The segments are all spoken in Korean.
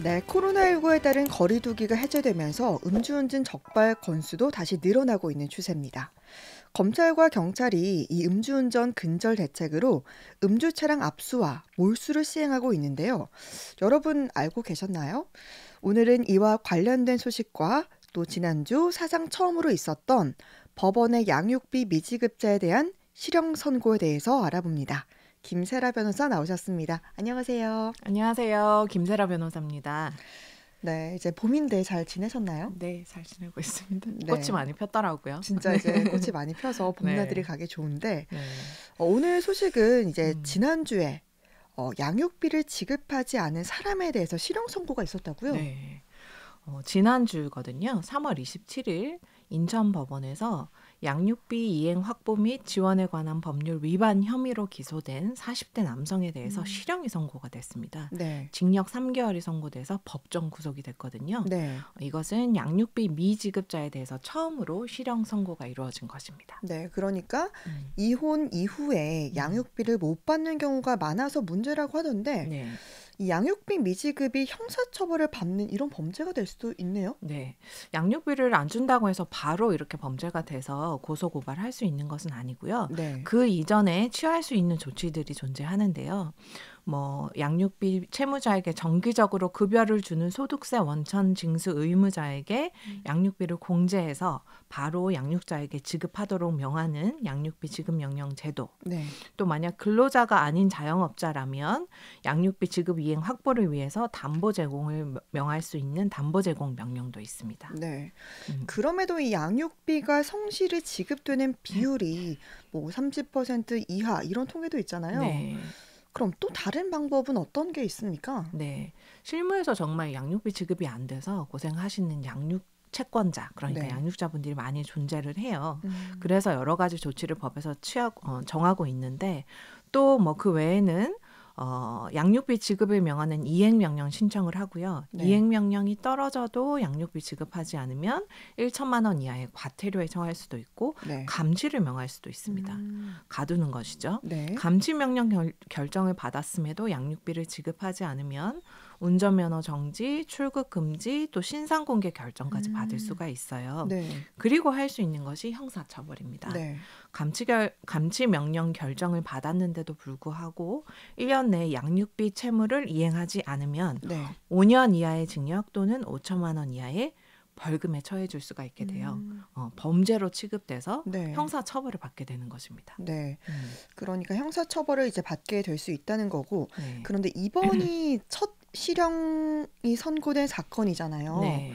네, 코로나19에 따른 거리두기가 해제되면서 음주운전 적발 건수도 다시 늘어나고 있는 추세입니다. 검찰과 경찰이 이 음주운전 근절 대책으로 음주 차량 압수와 몰수를 시행하고 있는데요. 여러분 알고 계셨나요? 오늘은 이와 관련된 소식과 또 지난주 사상 처음으로 있었던 법원의 양육비 미지급자에 대한 실형 선고에 대해서 알아봅니다. 김세라 변호사 나오셨습니다. 안녕하세요. 안녕하세요. 김세라 변호사입니다. 네, 이제 봄인데 잘 지내셨나요? 네, 잘 지내고 있습니다. 꽃이 네, 많이 폈더라고요. 진짜 이제 꽃이 많이 펴서 봄나들이 네, 가기 좋은데 네, 오늘 소식은 이제 음, 지난주에 양육비를 지급하지 않은 사람에 대해서 실형 선고가 있었다고요? 네. 지난주거든요. 3월 27일 인천법원에서 양육비 이행 확보 및 지원에 관한 법률 위반 혐의로 기소된 40대 남성에 대해서 음, 실형이 선고가 됐습니다. 네, 징역 3개월이 선고돼서 법정 구속이 됐거든요. 네, 이것은 양육비 미지급자에 대해서 처음으로 실형 선고가 이루어진 것입니다. 네. 그러니까 음, 이혼 이후에 음. 양육비를 못 받는 경우가 많아서 문제라고 하던데 네. 이 양육비 미지급이 형사처벌을 받는 이런 범죄가 될 수도 있네요. 네. 양육비를 안 준다고 해서 바로 이렇게 범죄가 돼서 고소고발할 수 있는 것은 아니고요. 네, 그 이전에 취할 수 있는 조치들이 존재하는데요. 양육비 채무자에게 정기적으로 급여를 주는 소득세 원천 징수 의무자에게 양육비를 공제해서 바로 양육자에게 지급하도록 명하는 양육비 지급 명령 제도. 네, 또 만약 근로자가 아닌 자영업자라면 양육비 지급 이행 확보를 위해서 담보 제공을 명할 수 있는 담보 제공 명령도 있습니다. 네. 음, 그럼에도 이 양육비가 성실히 지급되는 비율이 뭐 30% 이하 이런 통계도 있잖아요. 네, 그럼 또 다른 방법은 어떤 게 있습니까? 네. 실무에서 정말 양육비 지급이 안 돼서 고생하시는 채권자, 그러니까 네. 양육자분들이 많이 존재를 해요. 음, 그래서 여러 가지 조치를 법에서 정하고 있는데 또 그 외에는 양육비 지급을 명하는 이행명령 신청을 하고요. 네. 이행명령이 떨어져도 양육비 지급하지 않으면 1천만 원 이하의 과태료에 처할 수도 있고 네. 감시를 명할 수도 있습니다. 음, 가두는 것이죠. 네. 감시명령 결정을 받았음에도 양육비를 지급하지 않으면 운전면허 정지, 출국 금지, 또 신상공개 결정까지 받을 음, 수가 있어요. 네. 그리고 할 수 있는 것이 형사처벌입니다. 네. 감치명령 결정을 받았는데도 불구하고 1년 내에 양육비 채무를 이행하지 않으면 네. 5년 이하의 징역 또는 5천만 원 이하의 벌금에 처해질 수가 있게 돼요. 음, 범죄로 취급돼서 네. 형사처벌을 받게 되는 것입니다. 네. 음, 그러니까 형사처벌을 이제 받게 될 수 있다는 거고, 네. 그런데 이번이 첫 실형이 선고된 사건이잖아요. 네.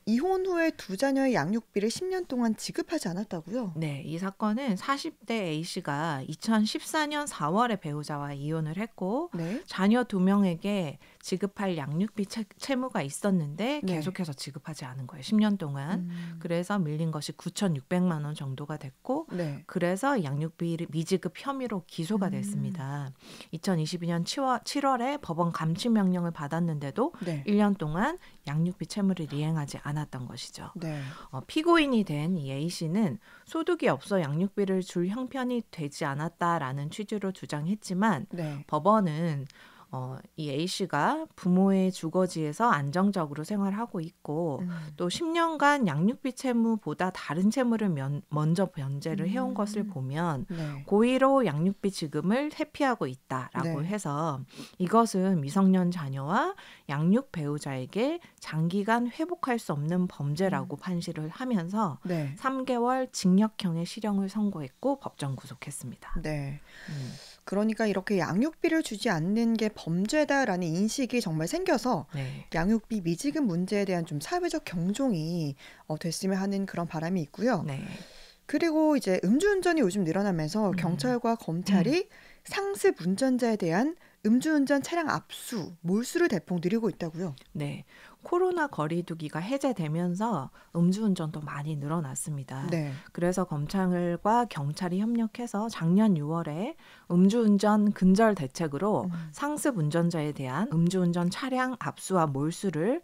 이혼 후에 두 자녀의 양육비를 10년 동안 지급하지 않았다고요? 네, 이 사건은 40대 A씨가 2014년 4월에 배우자와 이혼을 했고 네. 자녀 2명에게 지급할 양육비 채무가 있었는데 네. 계속해서 지급하지 않은 거예요. 10년 동안. 그래서 밀린 것이 9,600만 원 정도가 됐고 네. 그래서 양육비 미지급 혐의로 기소가 음, 됐습니다. 2022년 7월에 법원 감치명령을 받았는데도 네. 1년 동안 양육비 채무를 이행하지 않았던 것이죠. 네. 피고인이 된 이 A씨는 소득이 없어 양육비를 줄 형편이 되지 않았다라는 취지로 주장했지만 네. 법원은 이 A씨가 부모의 주거지에서 안정적으로 생활하고 있고 음, 또 10년간 양육비 채무보다 다른 채무를 먼저 변제를 해온 것을 음, 보면 네. 고의로 양육비 지급을 회피하고 있다라고 네. 해서 이것은 미성년 자녀와 양육 배우자에게 장기간 회복할 수 없는 범죄라고 판시를 하면서 네. 3개월 징역형의 실형을 선고했고 법정 구속했습니다. 네. 음, 그러니까 이렇게 양육비를 주지 않는 게 범죄다라는 인식이 정말 생겨서 네. 양육비 미지급 문제에 대한 좀 사회적 경종이 됐으면 하는 그런 바람이 있고요. 네. 그리고 이제 음주운전이 요즘 늘어나면서 음. 경찰과 검찰이 상습 운전자에 대한 음주운전 차량 압수, 몰수를 대폭 늘리고 있다고요. 네. 코로나 거리두기가 해제되면서 음주운전도 많이 늘어났습니다. 네. 그래서 검찰과 경찰이 협력해서 작년 6월에 음주운전 근절 대책으로 음, 상습 운전자에 대한 음주운전 차량 압수와 몰수를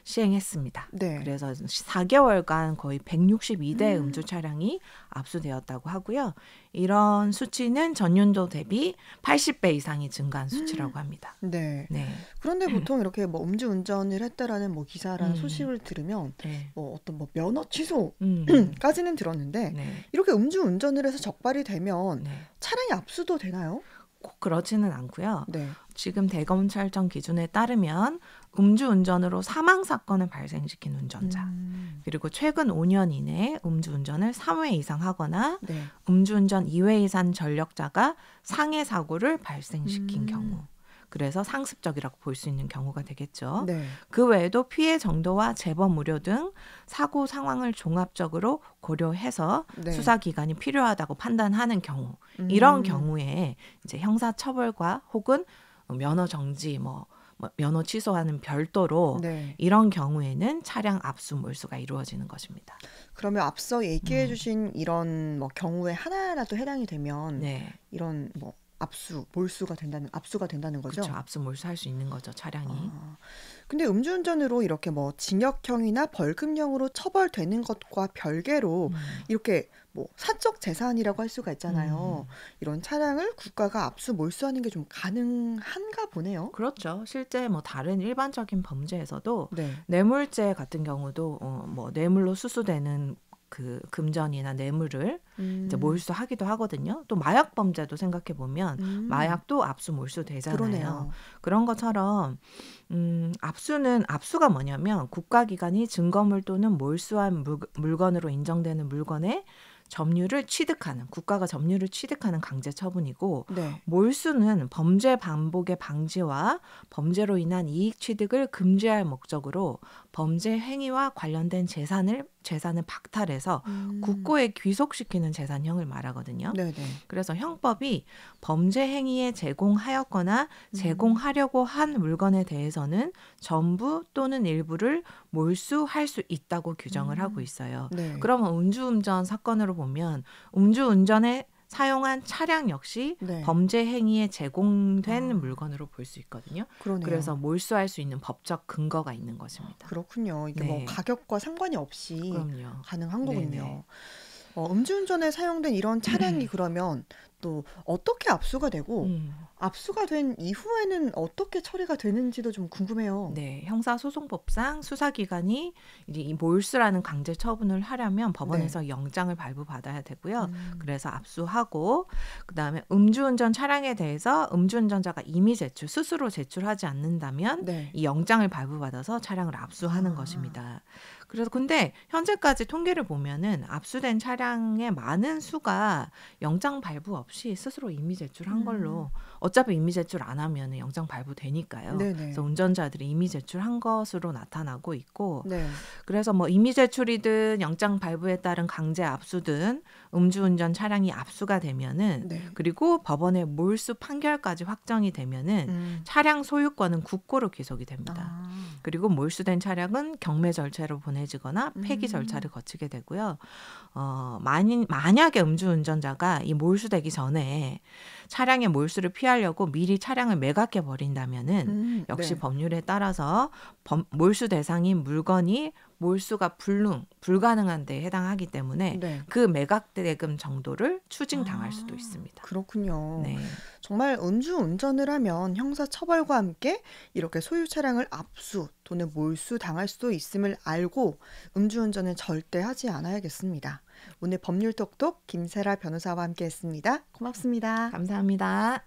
시행했습니다. 네. 그래서 4개월간 거의 162대 음주 차량이 압수되었다고 하고요. 이런 수치는 전년도 대비 80배 이상이 증가한 수치라고 합니다. 네. 네. 그런데 보통 이렇게 뭐 음주운전을 했다라는 뭐 기사라는 음. 소식을 들으면 네. 뭐 어떤 뭐 면허 취소 음. 까지는 들었는데 네. 이렇게 음주운전을 해서 적발이 되면 네. 차량이 압수도 되나요? 꼭 그렇지는 않고요. 네. 지금 대검찰청 기준에 따르면 음주운전으로 사망 사건을 발생시킨 운전자, 그리고 최근 5년 이내에 음주운전을 3회 이상 하거나 네. 음주운전 2회 이상 전력자가 상해 사고를 발생시킨 경우, 그래서 상습적이라고 볼 수 있는 경우가 되겠죠. 네. 그 외에도 피해 정도와 재범 우려 등 사고 상황을 종합적으로 고려해서 네. 수사 기간이 필요하다고 판단하는 경우, 이런 음. 경우에 이제 형사 처벌과 혹은 면허 정지, 뭐 면허 취소하는 별도로 네. 이런 경우에는 차량 압수 몰수가 이루어지는 것입니다. 그러면 앞서 얘기해 주신 이런 뭐 경우에 하나라도 해당이 되면 네, 이런 뭐 압수가 된다는 거죠? 그렇죠. 압수 몰수할 수 있는 거죠, 차량이. 아, 근데 음주운전으로 이렇게 뭐 징역형이나 벌금형으로 처벌되는 것과 별개로 이렇게 뭐 사적 재산이라고 할 수가 있잖아요. 이런 차량을 국가가 압수 몰수하는 게 좀 가능한가 보네요. 그렇죠. 실제 뭐 다른 일반적인 범죄에서도 네. 뇌물죄 같은 경우도 뭐 뇌물로 수수되는 그 금전이나 뇌물을 이제 몰수하기도 하거든요. 또 마약 범죄도 생각해 보면 마약도 압수 몰수 되잖아요. 그러네요. 그런 것처럼 압수가 뭐냐면 국가기관이 증거물 또는 몰수한 물건으로 인정되는 물건의 국가가 점유를 취득하는 강제 처분이고, 네. 몰수는 범죄 반복의 방지와 범죄로 인한 이익 취득을 금지할 목적으로 범죄 행위와 관련된 재산을 박탈해서 국고에 귀속시키는 재산형을 말하거든요. 네네. 그래서 형법이 범죄 행위에 제공하였거나 제공하려고 한 물건에 대해서는 전부 또는 일부를 몰수할 수 있다고 규정을 하고 있어요. 네. 그러면 음주운전 사건으로 보면 음주운전에 사용한 차량 역시 네. 범죄 행위에 제공된 물건으로 볼 수 있거든요. 그러네요. 그래서 몰수할 수 있는 법적 근거가 있는 것입니다. 그렇군요. 이게 네. 뭐 가격과 상관이 없이 그럼요. 가능한 거군요. 네네. 음주운전에 사용된 이런 차량이 그러면 또 어떻게 압수가 되고 압수가 된 이후에는 어떻게 처리가 되는지도 좀 궁금해요. 네, 형사소송법상 수사기관이 이제 이 몰수라는 강제 처분을 하려면 법원에서 영장을 발부받아야 되고요. 그래서 압수하고, 그다음에 음주운전 차량에 대해서 음주운전자가 스스로 제출하지 않는다면 네. 이 영장을 발부받아서 차량을 압수하는 것입니다. 그래서 근데 현재까지 통계를 보면은 압수된 차량의 많은 수가 영장 발부 없이 스스로 이미 제출한 걸로, 어차피 이미 제출 안 하면 영장 발부되니까요. 네네. 그래서 운전자들이 이미 제출한 것으로 나타나고 있고, 네. 그래서 뭐 이미 제출이든 영장 발부에 따른 강제 압수든 음주운전 차량이 압수가 되면은, 네. 그리고 법원의 몰수 판결까지 확정이 되면은 차량 소유권은 국고로 귀속이 됩니다. 그리고 몰수된 차량은 경매 절차로 보내지거나 폐기 절차를 거치게 되고요. 만약에 음주운전자가 이 몰수되기 전에 차량의 몰수를 피하려고 미리 차량을 매각해 버린다면은 역시 네. 법률에 따라서 몰수 대상인 물건이 몰수가 불가능한 데에 해당하기 때문에 네. 그 매각 대금 정도를 추징당할 수도 있습니다. 그렇군요. 네. 정말 음주운전을 하면 형사처벌과 함께 이렇게 소유 차량을 압수 또는 몰수 당할 수도 있음을 알고 음주운전은 절대 하지 않아야겠습니다. 오늘 법률 톡톡 김세라 변호사와 함께했습니다. 고맙습니다. 감사합니다.